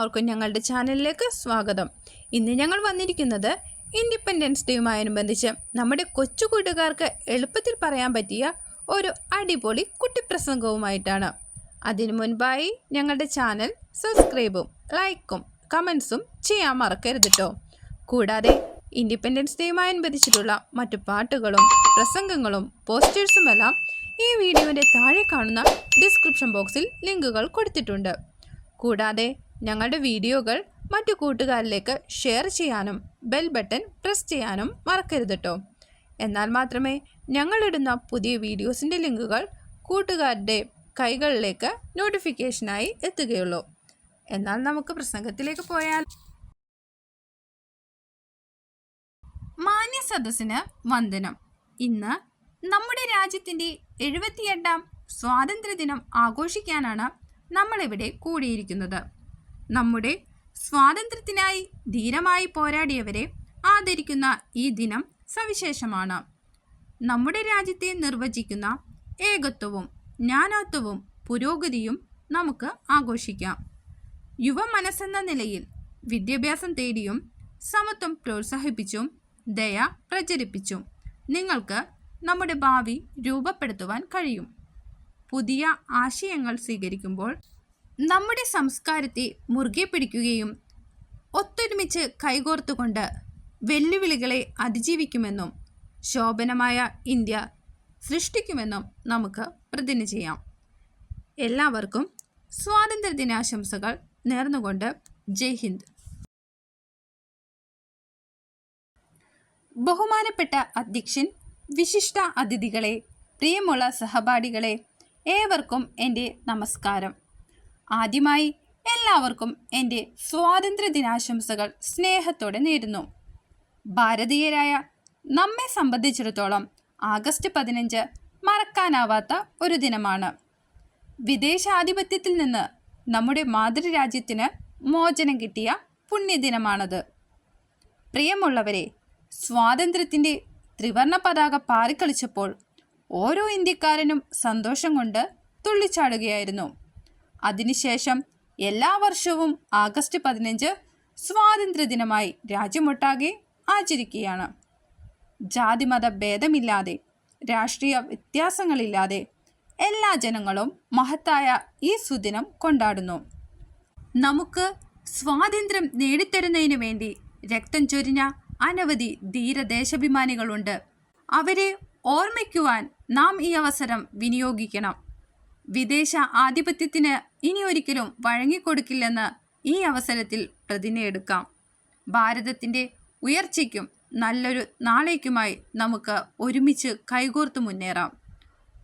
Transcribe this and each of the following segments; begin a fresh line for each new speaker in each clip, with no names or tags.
എല്ലാവർക്കും ഞങ്ങളുടെ ചാനലിലേക്ക് സ്വാഗതം. ഇന്ന് ഞങ്ങൾ വന്നിരിക്കുന്നത് ഇൻഡിപെൻഡൻസ് ഡേയുമായോടനുബന്ധിച്ച് നമ്മുടെ കൊച്ചു കൂട്ടുകാർക്ക് എളുപ്പത്തിൽ പറയാൻ പറ്റിയ ഒരു അടിപൊളി കുട്ടിപ്രസംഗവുമായിട്ടാണ്. അതിനു മുൻപായി ഞങ്ങളുടെ ചാനൽ സബ്സ്ക്രൈബും ലൈക്കും കമൻസും ചെയ്യാൻ മറക്കരുത് കേട്ടോ. കൂടാതെ ഇൻഡിപെൻഡൻസ് ഡേയുമായോടനുബന്ധിച്ചിട്ടുള്ള മറ്റു പാട്ടുകളും പ്രസംഗങ്ങളും പോസ്റ്റേഴ്സുമെല്ലാം ഈ വീഡിയോയുടെ താഴെ കാണുന്ന ഡിസ്ക്രിപ്ഷൻ ബോക്സിൽ ലിങ്കുകൾ കൊടുത്തിട്ടുണ്ട്. കൂടാതെ ഞങ്ങളുടെ വീഡിയോകൾ മറ്റു കൂട്ടുകാരിലേക്ക് ഷെയർ ചെയ്യാനും ബെൽ ബട്ടൺ പ്രസ് ചെയ്യാനും മറക്കരുത് കേട്ടോ. എന്നാൽ മാത്രമേ ഞങ്ങളിടുന്ന പുതിയ വീഡിയോസിൻ്റെ ലിങ്കുകൾ കൂട്ടുകാരുടെ കൈകളിലേക്ക് നോട്ടിഫിക്കേഷനായി എത്തുകയുള്ളൂ. എന്നാൽ നമുക്ക് പ്രസംഗത്തിലേക്ക് പോയാൽ. മാന്യ സദസ്സിന് വന്ദനം. ഇന്ന് നമ്മുടെ രാജ്യത്തിൻ്റെ 78ാം സ്വാതന്ത്ര്യദിനം ആഘോഷിക്കാനാണ് നമ്മളിവിടെ കൂടിയിരിക്കുന്നത്. നമ്മുടെ സ്വാതന്ത്ര്യത്തിനായി ധീരമായി പോരാടിയവരെ ആദരിക്കുന്ന ഈ ദിനം സവിശേഷമാണ്. നമ്മുടെ രാജ്യത്തെ നിർവചിക്കുന്ന ഏകത്വവും ജ്ഞാനത്വവും പുരോഗതിയും നമുക്ക് ആഘോഷിക്കാം. യുവ മനസ്സെന്ന നിലയിൽ വിദ്യാഭ്യാസം തേടിയും സമത്വം പ്രോത്സാഹിപ്പിച്ചും ദയ പ്രചരിപ്പിച്ചും നിങ്ങൾക്ക് നമ്മുടെ ഭാവി രൂപപ്പെടുത്തുവാൻ കഴിയും. പുതിയ ആശയങ്ങൾ സ്വീകരിക്കുമ്പോൾ നമ്മുടെ സംസ്കാരത്തെ മുറുകെ പിടിക്കുകയും ഒത്തൊരുമിച്ച് കൈകോർത്തുകൊണ്ട് വെല്ലുവിളികളെ അതിജീവിക്കുമെന്നും ശോഭനമായ ഇന്ത്യ സൃഷ്ടിക്കുമെന്നും നമുക്ക് പ്രതിജ്ഞ ചെയ്യാം. എല്ലാവർക്കും സ്വാതന്ത്ര്യദിനാശംസകൾ നേർന്നുകൊണ്ട് ജയ് ഹിന്ദ്. ബഹുമാനപ്പെട്ട അധ്യക്ഷൻ, വിശിഷ്ട അതിഥികളെ, പ്രിയമുള്ള സഹപാഠികളെ, ഏവർക്കും എൻ്റെ നമസ്കാരം. ആദ്യമായി എല്ലാവർക്കും എൻ്റെ സ്വാതന്ത്ര്യദിനാശംസകൾ സ്നേഹത്തോടെ നേരുന്നു. ഭാരതീയരായ നമ്മെ സംബന്ധിച്ചിടത്തോളം ആഗസ്റ്റ് 15 മറക്കാനാവാത്ത ഒരു ദിനമാണ്. വിദേശാധിപത്യത്തിൽ നിന്ന് നമ്മുടെ മാതൃരാജ്യത്തിന് മോചനം കിട്ടിയ പുണ്യദിനമാണത്. പ്രിയമുള്ളവരെ, സ്വാതന്ത്ര്യത്തിൻ്റെ ത്രിവർണ പതാക പാറിക്കളിച്ചപ്പോൾ ഓരോ ഇന്ത്യക്കാരനും സന്തോഷം കൊണ്ട് തുള്ളിച്ചാടുകയായിരുന്നു. അതിനുശേഷം എല്ലാ വർഷവും ആഗസ്റ്റ് 15 സ്വാതന്ത്ര്യദിനമായി രാജ്യമൊട്ടാകെ ആചരിക്കുകയാണ്. ജാതിമത ഭേദമില്ലാതെ, രാഷ്ട്രീയ വ്യത്യാസങ്ങളില്ലാതെ എല്ലാ ജനങ്ങളും മഹത്തായ ഈ സുദിനം കൊണ്ടാടുന്നു. നമുക്ക് സ്വാതന്ത്ര്യം നേടിത്തരുന്നതിന് വേണ്ടി രക്തം ചൊരിഞ്ഞ അനവധി ധീരദേശാഭിമാനികളുണ്ട്. അവരെ ഓർമ്മിക്കുവാൻ നാം ഈ അവസരം വിനിയോഗിക്കണം. വിദേശ ആധിപത്യത്തിന് ഇനി ഒരിക്കലും വഴങ്ങിക്കൊടുക്കില്ലെന്ന് ഈ അവസരത്തിൽ പ്രതിജ്ഞയെടുക്കാം. ഭാരതത്തിൻ്റെ ഉയർച്ചയ്ക്കും നല്ലൊരു നാളേക്കുമായി നമുക്ക് ഒരുമിച്ച് കൈകോർത്ത് മുന്നേറാം.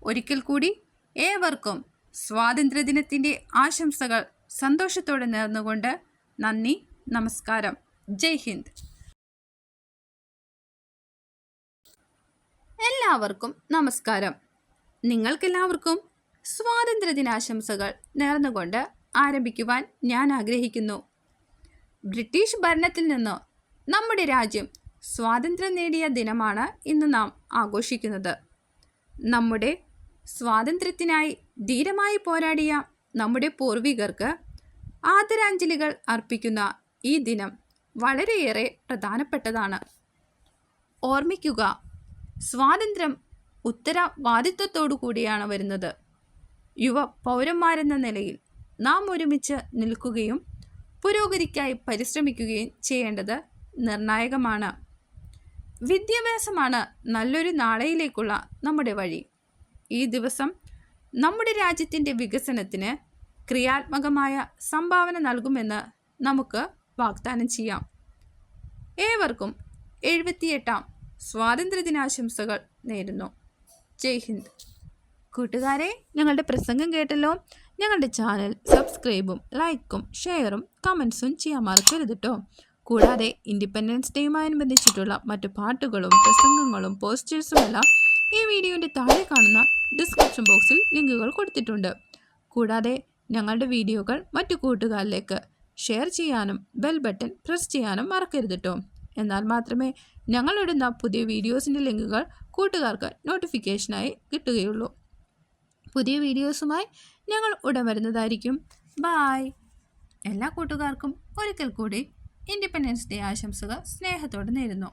ഒരിക്കൽ കൂടി ഏവർക്കും സ്വാതന്ത്ര്യദിനത്തിൻ്റെ ആശംസകൾ സന്തോഷത്തോടെ നേർന്നുകൊണ്ട് നന്ദി, നമസ്കാരം. ജയ് ഹിന്ദ്. എല്ലാവർക്കും നമസ്കാരം. നിങ്ങൾക്കെല്ലാവർക്കും സ്വാതന്ത്ര്യദിനാശംസകൾ നേർന്നുകൊണ്ട് ആരംഭിക്കുവാൻ ഞാൻ ആഗ്രഹിക്കുന്നു. ബ്രിട്ടീഷ് ഭരണത്തിൽ നിന്ന് നമ്മുടെ രാജ്യം സ്വാതന്ത്ര്യം നേടിയ ദിനമാണ് ഇന്ന് നാം ആഘോഷിക്കുന്നത്. നമ്മുടെ സ്വാതന്ത്ര്യത്തിനായി ധീരമായി പോരാടിയ നമ്മുടെ പൂർവികർക്ക് ആദരാഞ്ജലികൾ അർപ്പിക്കുന്ന ഈ ദിനം വളരെയേറെ പ്രധാനപ്പെട്ടതാണ്. ഓർമ്മിക്കുക, സ്വാതന്ത്ര്യം ഉത്തരവാദിത്വത്തോടു കൂടിയാണ് വരുന്നത്. യുവ പൗരന്മാരെന്ന നിലയിൽ നാം ഒരുമിച്ച് നിൽക്കുകയും പുരോഗതിക്കായി പരിശ്രമിക്കുകയും ചെയ്യേണ്ടത് നിർണായകമാണ്. വിദ്യാഭ്യാസമാണ് നല്ലൊരു നാളെയിലേക്കുള്ള നമ്മുടെ വഴി. ഈ ദിവസം നമ്മുടെ രാജ്യത്തിൻ്റെ വികസനത്തിന് ക്രിയാത്മകമായ സംഭാവന നൽകുമെന്ന് നമുക്ക് വാഗ്ദാനം ചെയ്യാം. ഏവർക്കും 78ാം സ്വാതന്ത്ര്യദിനാശംസകൾ നേരുന്നു. ജയ് ഹിന്ദ്. കൂട്ടുകാരെ, ഞങ്ങളുടെ പ്രസംഗം കേട്ടല്ലോ. ഞങ്ങളുടെ ചാനൽ സബ്സ്ക്രൈബും ലൈക്കും ഷെയറും കമൻസും ചെയ്യാൻ മറക്കരുത് കേട്ടോ. കൂടാതെ ഇൻഡിപെൻഡൻസ് ഡേയുമായോടനുബന്ധിച്ചിട്ടുള്ള മറ്റു പാട്ടുകളും പ്രസംഗങ്ങളും പോസ്റ്റേഴ്സുമെല്ലാം ഈ വീഡിയോയുടെ താഴെ കാണുന്ന ഡിസ്ക്രിപ്ഷൻ ബോക്സിൽ ലിങ്കുകൾ കൊടുത്തിട്ടുണ്ട്. കൂടാതെ ഞങ്ങളുടെ വീഡിയോകൾ മറ്റു കൂട്ടുകാരിലേക്ക് ഷെയർ ചെയ്യാനും ബെൽ ബട്ടൺ പ്രസ് ചെയ്യാനും മറക്കരുത് കേട്ടോ. എന്നാൽ മാത്രമേ ഞങ്ങളിടുന്ന പുതിയ വീഡിയോസിൻ്റെ ലിങ്കുകൾ കൂട്ടുകാർക്ക് നോട്ടിഫിക്കേഷനായി കിട്ടുകയുള്ളൂ. പുതിയ വീഡിയോസുമായി ഞങ്ങൾ ഉടൻ വരുന്നതായിരിക്കും. ബായ്. എല്ലാ കൂട്ടുകാർക്കും ഒരിക്കൽ കൂടി ഇൻഡിപെൻഡൻസ് ഡേ ആശംസകൾ സ്നേഹത്തോടെ നേരുന്നു.